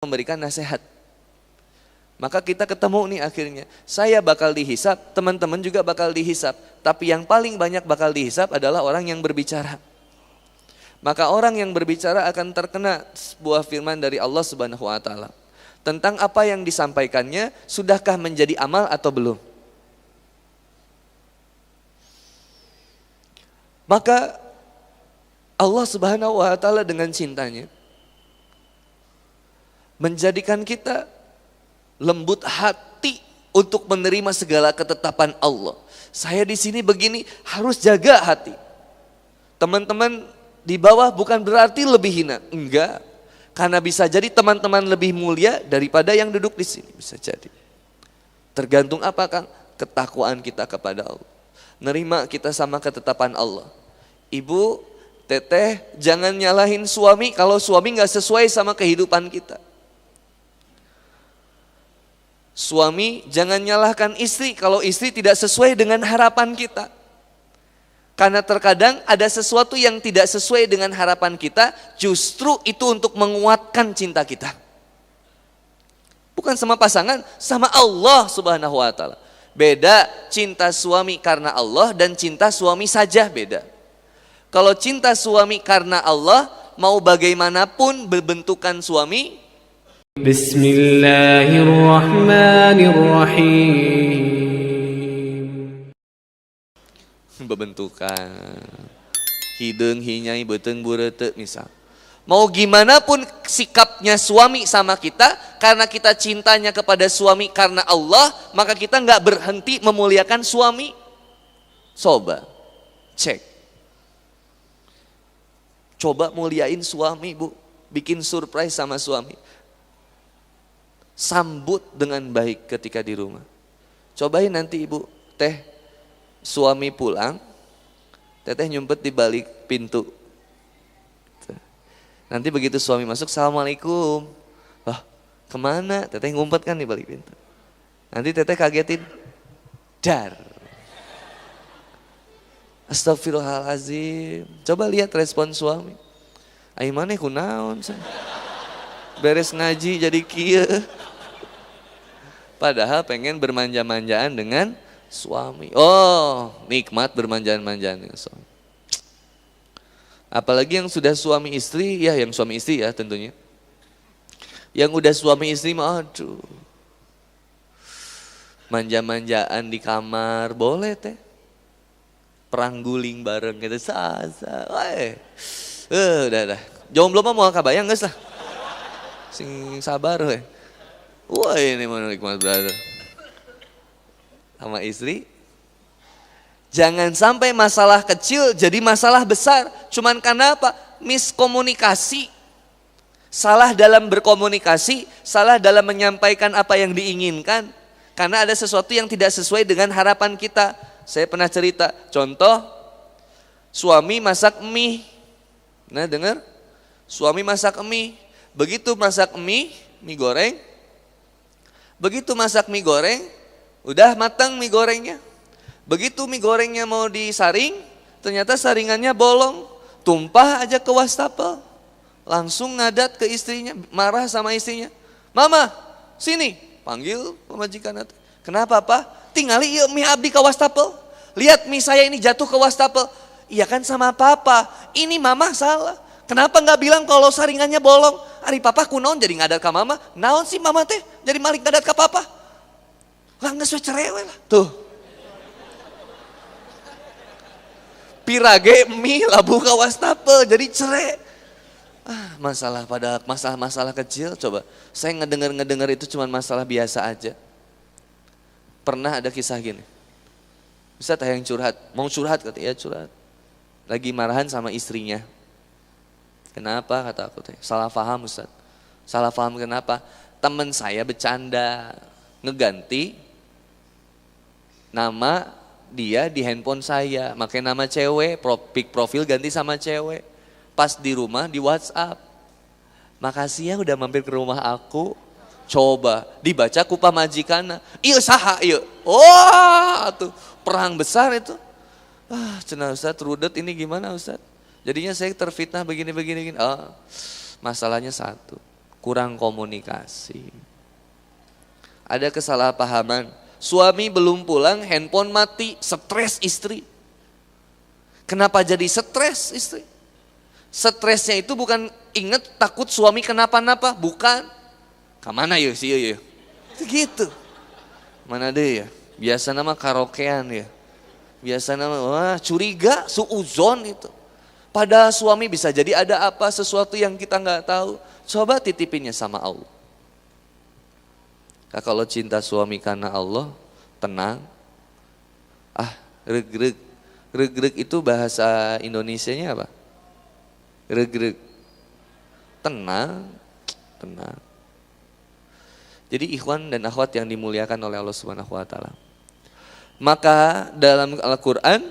memberikan nasihat. Maka kita ketemu nih akhirnya. Saya bakal dihisap, teman-teman juga bakal dihisap. Tapi yang paling banyak bakal dihisap adalah orang yang berbicara. Maka orang yang berbicara akan terkena sebuah firman dari Allah Subhanahu wa taala. Tentang apa yang disampaikannya, sudahkah menjadi amal atau belum? Maka Allah Subhanahu wa taala dengan cintanya menjadikan kita lembut hati untuk menerima segala ketetapan Allah. Saya di sini begini, harus jaga hati. Teman-teman di bawah bukan berarti lebih hina, enggak. Karena bisa jadi teman-teman lebih mulia daripada yang duduk di sini, bisa jadi. Tergantung apa, Kang? Ketakwaan kita kepada Allah. Nerima kita sama ketetapan Allah. Ibu, teteh, jangan nyalahin suami kalau suami gak sesuai sama kehidupan kita. Suami jangan nyalahkan istri kalau istri tidak sesuai dengan harapan kita. Karena terkadang ada sesuatu yang tidak sesuai dengan harapan kita, justru itu untuk menguatkan cinta kita. Bukan sama pasangan, sama Allah Subhanahu wa taala. Beda cinta suami karena Allah dan cinta suami saja beda. Kalau cinta suami karena Allah, mau bagaimanapun berbentukan suami, Bismillahirrahmanirrahim. Berbentukan hideung hinyai beuteung bureute misal. Mau gimana pun sikapnya suami sama kita, karena kita cintanya kepada suami karena Allah, maka kita nggak berhenti memuliakan suami. Coba cek. Coba muliain suami, Bu. Bikin surprise sama suami. Sambut dengan baik ketika di rumah. Cobain nanti ibu, teh suami pulang, teteh nyumpet di balik pintu. Nanti begitu suami masuk, Assalamualaikum. Wah, kemana? Teteh ngumpet kan di balik pintu. Nanti teteh kagetin, dar. Astagfirullahaladzim. Coba lihat respon suami. Aing maneh kunaon? Beres ngaji jadi kieu. Padahal pengen bermanja-manjaan dengan suami. Oh, nikmat bermanja-manjaan dengan suami. Apalagi yang sudah suami istri, ya yang suami istri ya tentunya. Yang udah suami istri mah aduh. Manja-manjaan di kamar, boleh teh. Perang guling bareng gitu, sasa. Udah. Jomblo mah mau kabayang geus lah. Sing sabar we. Wah ini mana nikmat brother. Sama istri. Jangan sampai masalah kecil jadi masalah besar. Cuman karena apa? Miskomunikasi. Salah dalam berkomunikasi, salah dalam menyampaikan apa yang diinginkan. Karena ada sesuatu yang tidak sesuai dengan harapan kita. Saya pernah cerita, contoh suami masak mie. Nah dengar? Suami masak mie. Begitu masak mie goreng. Begitu masak mie goreng, udah matang mie gorengnya. Begitu mie gorengnya mau disaring, ternyata saringannya bolong. Tumpah aja ke wastafel. Langsung ngadat ke istrinya, marah sama istrinya. Mama, sini. Panggil pemajikan. Kenapa Pak? Tingali ieu mie abdi ke wastafel. Lihat mie saya ini jatuh ke wastafel. Iya kan sama papa. Ini mama salah. Kenapa nggak bilang kalau saringannya bolong? Ari papa kunaon jadi ngadat ka mama? Naon sih mama teh? Jadi malik ngadat ka papa? Lah geus we cerewe lah. Tuh. Pirage mie labu ka wastafel jadi cere. Masalah kecil coba. Saya ngedengar itu cuma masalah biasa aja. Pernah ada kisah gini. Ustaz yang curhat, mau curhat kata ya curhat. Lagi marahan sama istrinya. Kenapa kata aku teh? Salah paham Ustaz. Salah paham kenapa? Teman saya bercanda ngeganti nama dia di handphone saya, makanya nama cewek, profil ganti sama cewek. Pas di rumah di WhatsApp. Makasih ya udah mampir ke rumah aku. Coba dibaca ku pamajikanna. Ieu saha ieu? Wah, tuh perang besar itu. Cenah Ustaz rudet ini gimana Ustaz? Jadinya saya terfitnah begini. Masalahnya satu. kurang komunikasi. Ada kesalahpahaman, suami belum pulang, handphone mati, stres istri. Kenapa jadi stres istri? Stresnya itu bukan inget takut suami kenapa-napa, bukan. Kemana ya sih ya? Gitu. Mana deh ya? Biasa nama karaokean ya. Biasa nama wah curiga, suuzon itu. Padahal suami bisa jadi ada apa sesuatu yang kita nggak tahu. Coba titipinnya sama Allah. Nah, kalau cinta suami karena Allah, tenang. Regreg. Regreg itu bahasa Indonesianya apa? Regreg. Tenang, tenang. Jadi ikhwan dan akhwat yang dimuliakan oleh Allah Subhanahu wa taala. Maka dalam Al-Qur'an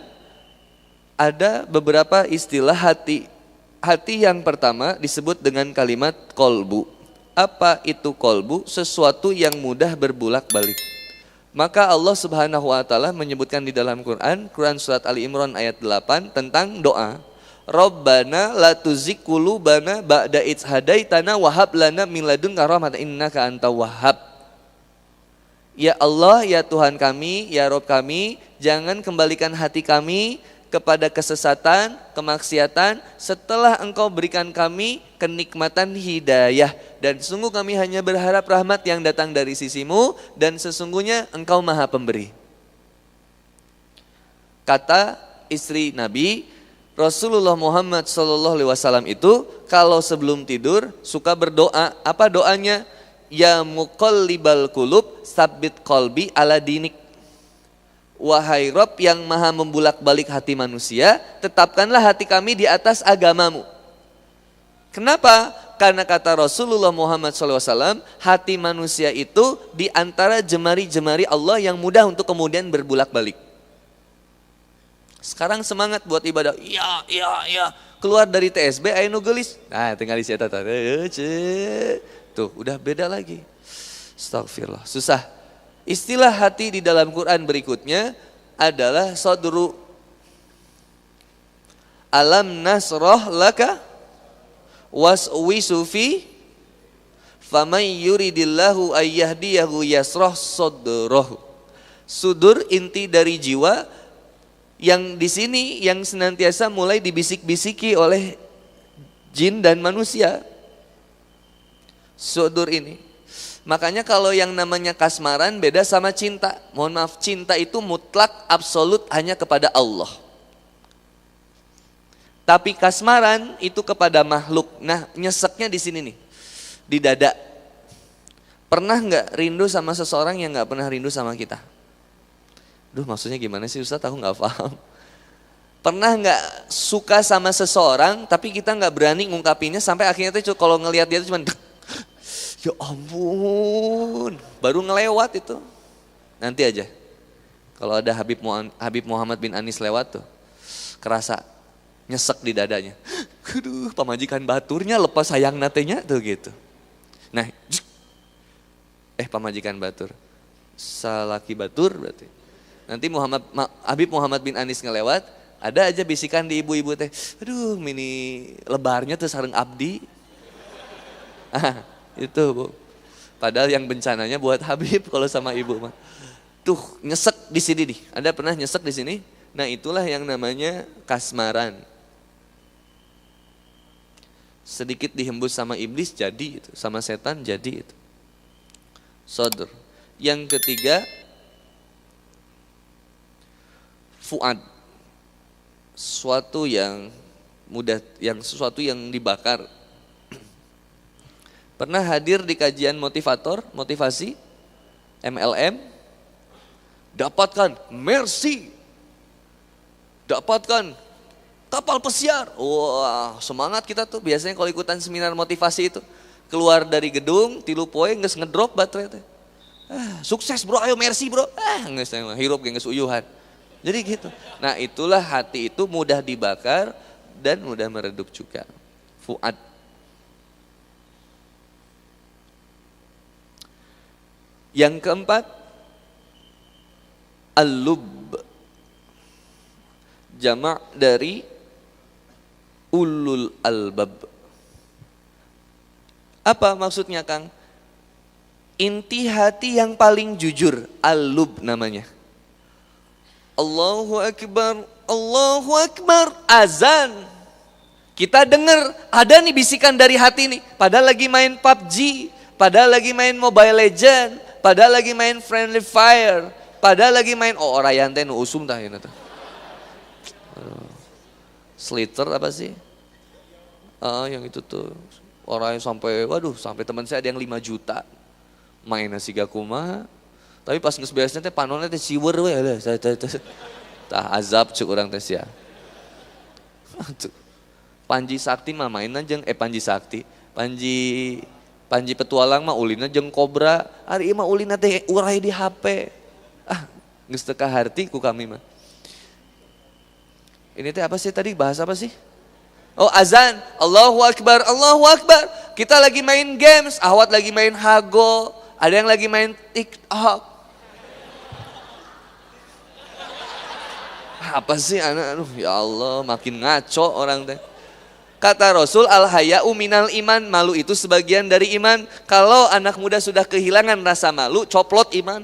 ada beberapa istilah hati. Hati yang pertama disebut dengan kalimat kolbu. Apa itu kolbu? Sesuatu yang mudah berbulak-balik. Maka Allah Subhanahu wa taala menyebutkan di dalam Quran surat Ali Imran ayat 8 tentang doa. Rabbana la tuzigh qulubana ba'da idh hadaitana wa hab lana min ladunka rahmatan innaka antal wahhab. Ya Allah, ya Tuhan kami, ya Rabb kami, jangan kembalikan hati kami kepada kesesatan, kemaksiatan setelah Engkau berikan kami kenikmatan hidayah. Dan sungguh kami hanya berharap rahmat yang datang dari sisimu dan sesungguhnya Engkau Maha Pemberi. Kata istri Nabi Rasulullah Muhammad SAW itu kalau sebelum tidur suka berdoa. Apa doanya? Ya muqallibal qulub tsabbit qalbi ala dinik. Wahai Rabb yang maha membulak-balik hati manusia, tetapkanlah hati kami di atas agamamu. Kenapa? Karena kata Rasulullah Muhammad SAW, hati manusia itu di antara jemari-jemari Allah yang mudah untuk kemudian berbulak-balik. Sekarang semangat buat ibadah. Iya. Keluar dari TSB ayo nu geulis. Nah, tinggal isi eta tah. Tuh, udah beda lagi. Astagfirullah. Susah. Istilah hati di dalam Quran berikutnya adalah sadru. Alam nasrah laka waswisu fi faman yuridillahu ayyahdiyahu yasrah sadrahu. Sudur inti dari jiwa yang di sini yang senantiasa mulai dibisik-bisiki oleh jin dan manusia. Sudur ini. Makanya kalau yang namanya kasmaran beda sama cinta. Mohon maaf, cinta itu mutlak absolut hanya kepada Allah. Tapi kasmaran itu kepada makhluk. Nah, nyeseknya di sini nih. Di dada. Pernah nggak rindu sama seseorang yang nggak pernah rindu sama kita? Duh, maksudnya gimana sih Ustaz? Aku nggak paham. Pernah nggak suka sama seseorang tapi kita nggak berani ngungkapinnya sampai akhirnya tuh kalau ngelihat dia tuh cuman ya ampun, baru ngelewat itu. Nanti aja. Kalau ada Habib Muhammad bin Anis lewat tuh, kerasa nyesek di dadanya. Aduh, pamajikan baturnya lepas sayang natenya tuh gitu. Nah, pamajikan batur, salaki batur berarti. Nanti Habib Muhammad bin Anis ngelewat, ada aja bisikan di ibu-ibu teh, aduh mini lebarnya tuh sareng abdi. Itu Bu. Padahal yang bencananya buat Habib kalau sama ibu mah. Tuh nyesek di sini nih, ada pernah nyesek di sini? Nah itulah yang namanya kasmaran. Sedikit dihembus sama iblis jadi itu, sama setan jadi itu. Sodr. Yang ketiga, fuad, sesuatu yang mudah, sesuatu yang dibakar. Pernah hadir di kajian motivasi, MLM, dapatkan mercy, dapatkan kapal pesiar. Wah, semangat kita tuh biasanya kalau ikutan seminar motivasi itu. Keluar dari gedung, 3 poe geus ngedrop baterai teh. Sukses bro, ayo mercy bro. Geus hirup geus uyuhan. Jadi gitu. Nah itulah hati itu mudah dibakar dan mudah meredup juga. Fuad. Yang keempat, al-lub. Jamak dari ulul albab. Apa maksudnya Kang? Inti hati yang paling jujur, al-lub namanya. Allahu Akbar, Allahu Akbar, azan. Kita dengar ada nih bisikan dari hati nih, padahal lagi main PUBG, padahal lagi main Mobile Legend, padahal lagi main Friendly Fire, padahal lagi main orayan teh nu usum tah ieu teh. Slither apa sih? Yang itu tuh. Orang yang sampai teman saya ada yang 5 juta. Main nasi gakuma. Tapi pas geus beresna teh panonna teh siweur we tah azab cuk urang teh sia. Panji Sakti mah mainan jeung Panji Sakti. Panji Petualang mah ulina jeung kobra. Ari ieu mah ulina teh urai di HP. Geus teu kaharti ku kami mah. Ini teh apa sih tadi? Bahasa apa sih? Oh azan, Allahu Akbar, Allahu Akbar. Kita lagi main games, Ahwat lagi main Hago, ada yang lagi main TikTok. Apa sih anak? Aduh ya Allah, makin ngaco orang teh. Kata Rasul, al-haya'u minal iman, malu itu sebagian dari iman. Kalau anak muda sudah kehilangan rasa malu, coplot iman.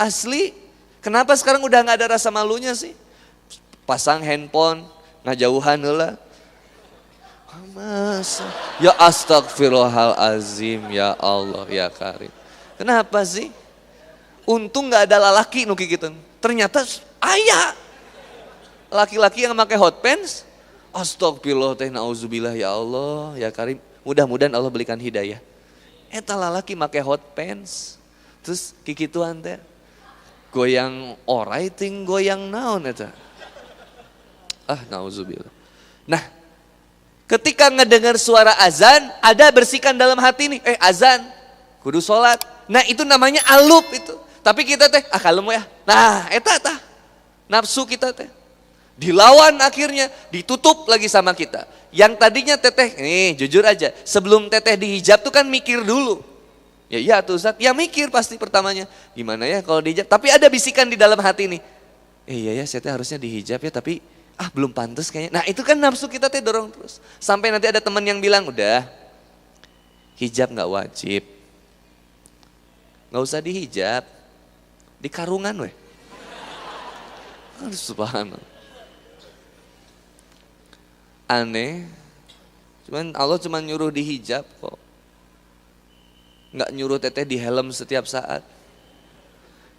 Asli, kenapa sekarang udah gak ada rasa malunya sih? Pasang handphone, ngajauhan heula. Masa? Ya astagfirullahalazim, ya Allah, ya Karim. Kenapa sih? Untung gak ada lalaki nu kikitu. Ternyata aya laki-laki yang pakai hot pants. Astagfirullah teh nauzubillah, ya Allah, ya Karim. Mudah-mudahan Allah belikan hidayah. Eta lalaki pakai hot pants. Terus kikituan teh goyang orai ting goyang naon eta. Nauzubillah. Nah, ketika ngedengar suara azan, ada bersihkan dalam hati nih, azan, kudu sholat. Nah itu namanya alub itu. Tapi kita teh, kalem ya. Nah, eta nafsu kita teh. Dilawan akhirnya, ditutup lagi sama kita. Yang tadinya teteh, nih jujur aja, sebelum teteh dihijab tuh kan mikir dulu. Ya iya tuh Ustaz, ya mikir pasti pertamanya. Gimana ya kalau dihijab, tapi ada bisikan di dalam hati nih. Iya ya, saya teh harusnya dihijab ya, tapi belum pantas kayaknya. Nah itu kan nafsu kita teh dorong terus. Sampai nanti ada teman yang bilang, udah hijab gak wajib. Gak usah dihijab. Di karungan weh. Subhanallah. Aneh. Allah cuman nyuruh dihijab kok. Gak nyuruh teteh di helm setiap saat.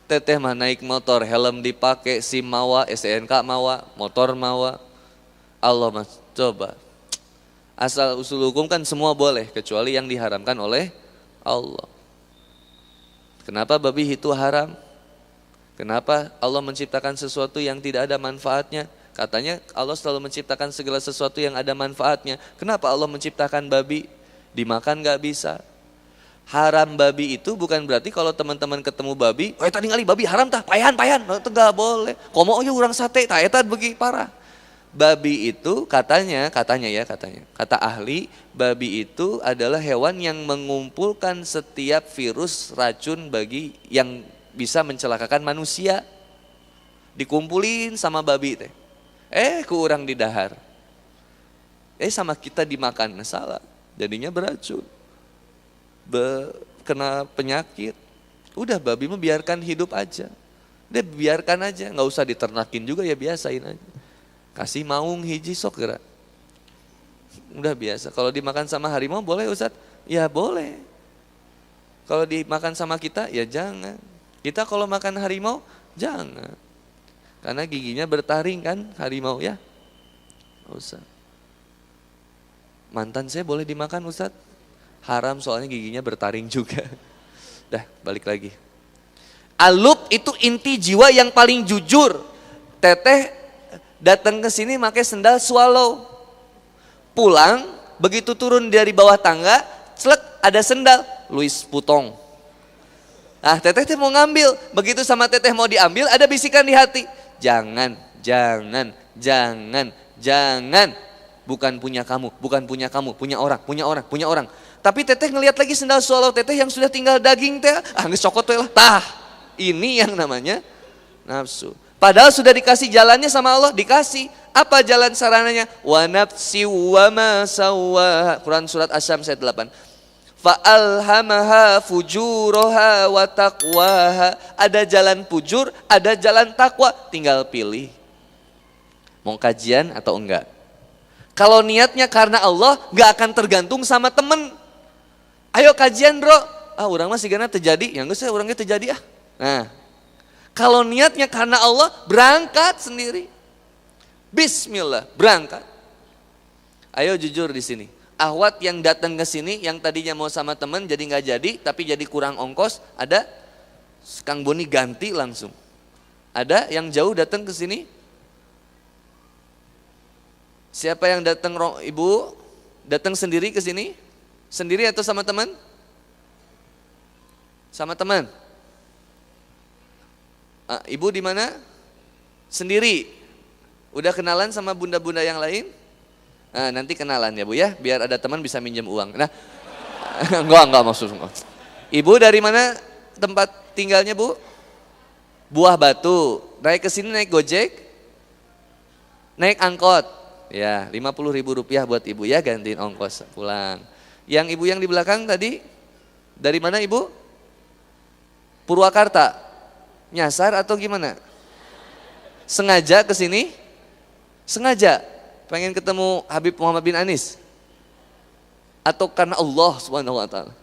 Teteh mah naik motor, helm dipakai, SIM mawa, STNK mawa, motor mawa. Allah mas, coba. Asal usul hukum kan semua boleh, kecuali yang diharamkan oleh Allah. Kenapa babi itu haram? Kenapa Allah menciptakan sesuatu yang tidak ada manfaatnya? Katanya Allah selalu menciptakan segala sesuatu yang ada manfaatnya. Kenapa Allah menciptakan babi? Dimakan gak bisa. Haram babi itu bukan berarti kalau teman-teman ketemu babi, tadi ngali babi haram tah, payan, itu gak boleh. Komo aja urang sate, tah eta begi parah. Babi itu katanya, kata ahli, babi itu adalah hewan yang mengumpulkan setiap virus racun bagi yang bisa mencelakakan manusia. Dikumpulin sama babi teh. Ku urang didahar. Sama kita dimakan, salah. Jadinya beracun. Kena penyakit. Udah babi mah biarkan hidup aja. Dia biarkan aja, nggak usah diternakin juga ya, biasain aja. Kasih maung hiji sok gerak. Udah biasa. Kalau dimakan sama harimau boleh Ustaz? Ya boleh. Kalau dimakan sama kita ya jangan. Kita kalau makan harimau jangan. Karena giginya bertaring kan harimau ya. Nggak usah. Mantan saya boleh dimakan Ustaz? Haram soalnya giginya bertaring juga. Dah balik lagi. Alub itu inti jiwa yang paling jujur. Teteh datang ke sini pakai sendal swallow. Pulang begitu turun dari bawah tangga, celek ada sendal Louis Vuitton. Nah teteh mau ngambil, begitu sama teteh mau diambil ada bisikan di hati. Jangan. Bukan punya kamu, punya orang. Tapi teteh ngelihat lagi sendal swallow teteh yang sudah tinggal daging teh, geus cokot teh lah. Tah, ini yang namanya nafsu. Padahal sudah dikasih jalannya sama Allah, dikasih. Apa jalan sarananya? Wa nafsi wa ma sawwaha. Quran surat Asy-Syams ayat 8. Fa'alhamaha fujuraha wa taqwaha. Ada jalan fujur, ada jalan takwa, tinggal pilih. Mau kajian atau enggak? Kalau niatnya karena Allah, enggak akan tergantung sama temen. Ayo kajian bro. Orang mah sigana terjadi, yang enggak saya orangnya terjadi ah. Nah, kalau niatnya karena Allah, berangkat sendiri. Bismillah, berangkat. Ayo jujur di sini. Ahwat yang datang ke sini, yang tadinya mau sama teman jadi nggak jadi, tapi jadi kurang ongkos, ada? Kang Boni ganti langsung. Ada yang jauh datang ke sini? Siapa yang datang, ibu? Datang sendiri ke sini? Sendiri atau sama teman? Sama teman. Ibu di mana? Sendiri. Udah kenalan sama bunda-bunda yang lain? Nah, nanti kenalan ya Bu ya, biar ada teman bisa minjem uang. Nah, enggak maksud. Ibu dari mana tempat tinggalnya Bu? Buah Batu. Naik ke sini naik Gojek? Naik angkot. Ya, Rp50.000 buat Ibu ya, gantiin ongkos pulang. Yang Ibu yang di belakang tadi dari mana Ibu? Purwakarta. Nyasar atau gimana? Sengaja ke sini? Sengaja pengen ketemu Habib Muhammad bin Anis? Atau karena Allah Subhanahu wa taala?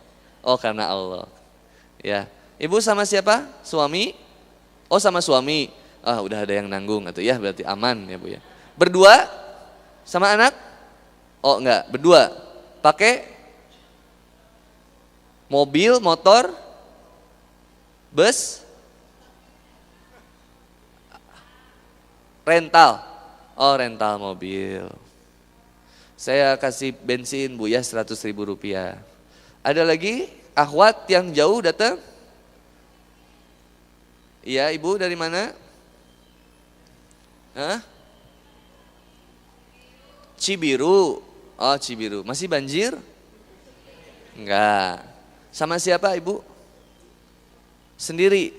Oh, karena Allah. Ya. Ibu sama siapa? Suami? Oh, sama suami. Udah ada yang nanggung atau ya, berarti aman ya Bu ya. Berdua sama anak? Oh, enggak, berdua. Pakai mobil, motor, bus, rental. Oh, rental mobil. Saya kasih bensin Bu ya, Rp100.000. Ada lagi akhwat yang jauh datang? Iya, Ibu dari mana? Cibiru. Oh, Cibiru. Masih banjir? Enggak. Sama siapa Ibu? Sendiri.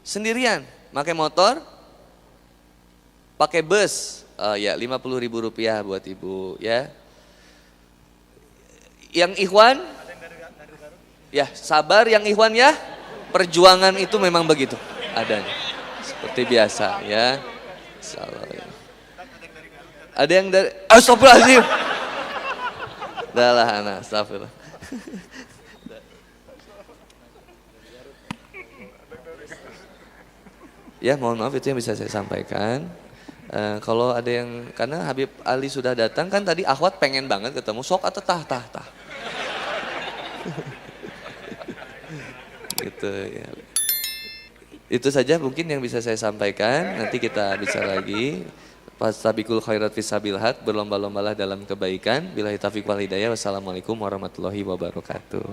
Sendirian. Pakai motor? Pakai bus? Ya, Rp50.000 buat Ibu ya. Yang ikhwan? Ya, sabar yang ikhwan ya. Perjuangan itu memang begitu adanya. Seperti biasa ya. Insyaallah. Ya. Ada yang dari Astagfirullahaladzim. Dah lah anak, astagfirullah. Ya, mohon maaf itu yang bisa saya sampaikan. Kalau ada yang, karena Habib Ali sudah datang kan tadi akhwat pengen banget ketemu, sok atau tah. Gitu ya. Itu saja mungkin yang bisa saya sampaikan, nanti kita bicara lagi. Fastabiqul khairat fisabilhat, berlomba-lombalah dalam kebaikan. Billahi taufiq wal hidayah. Wassalamualaikum warahmatullahi wabarakatuh.